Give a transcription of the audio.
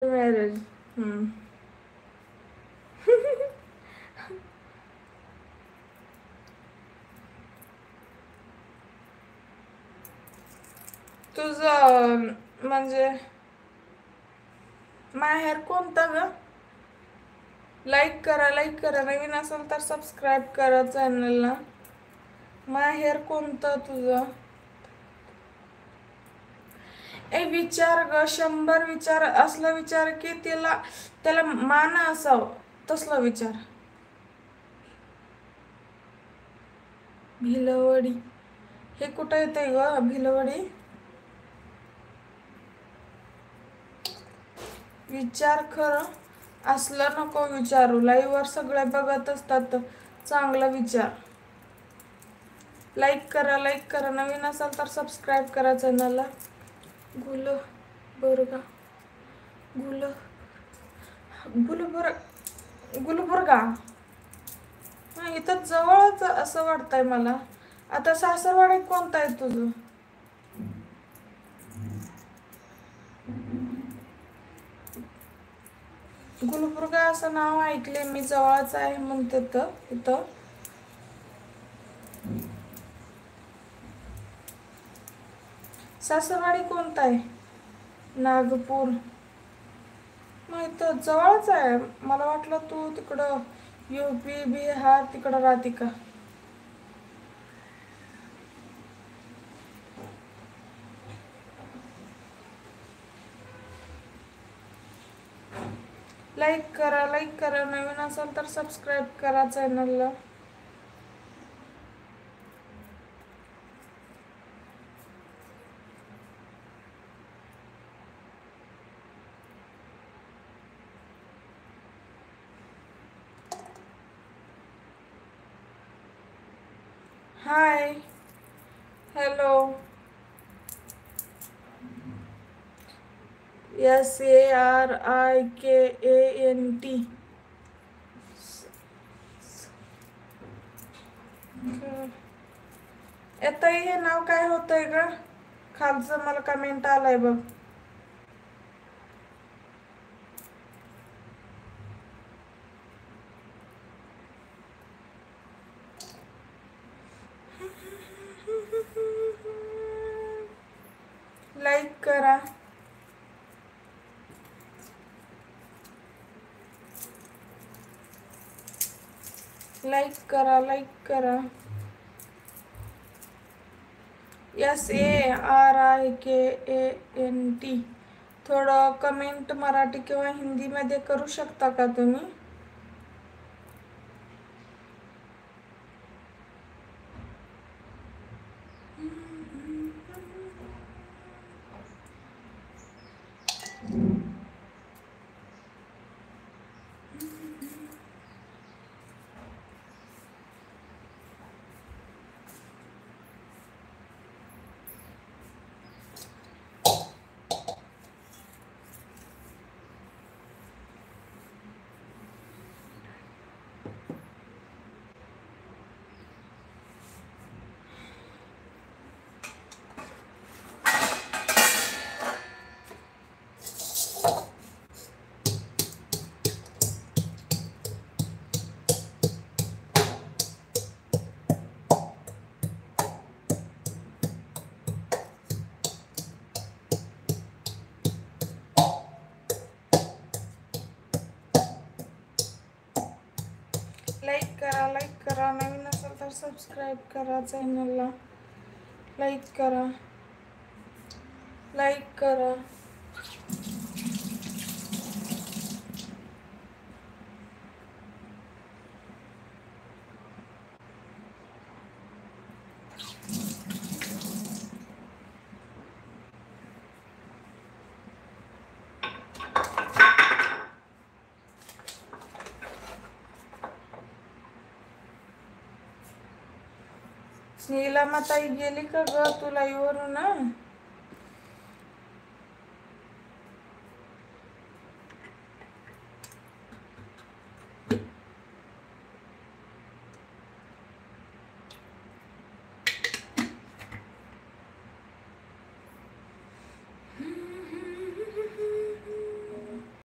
Marriage. तुझं म्हणजे माहेर कोणतं ग? लाईक करा, लाईक करा. नवीन असेल तर सबस्क्राईब करा चॅनलला. माहेर कोणतं तुझं? ए विचार ग, 100 विचार. असलं विचार की त्याला मान असावं, तसलं विचार. भिलवडी हे कुठं येतंय ग? भिलवडी विचार खरं. असलं नको विचारू. लाईव्हवर सगळे बघत असतात. चांगलं विचार. लाईक करा, लाईक करा. नवीन असाल तर सबस्क्राईब करा चॅनलला. गुलबर्गा, गुल गुलबर गुलबर्गा. हां, इथं जवळच असं वाटतंय मला. आता सासरवाडी कोणतं आहे तुझं? गुलबर्गा असं नाव ऐकले मी. जवळच आहे म्हणतात इथं. सासरवाडी कोणतं आहे? नागपूर. मग इथं जवळच आहे. मला वाटलं तू तिकडं UP बिहार तिकडं राहते का. लाईक करा, लाईक करा. नवीन असेल तर सबस्क्राईब करा चॅनलला. हाय, हॅलो. SARIKANT. येतंय हे नाव काय होतंय का? खालचं मला कमेंट आलाय बघ. लाईक करा. लाईक करा, लाईक करा. SARIKANT. थोडं कमेंट मराठी किंवा हिंदीमध्ये करू शकता का तुम्ही? लाईक करा, लाईक करा. नवीन असेल तर सबस्क्राईब करा चॅनलला. लाईक करा, लाईक करा. नीलमाताई गेली का ग? तुला येऊन ना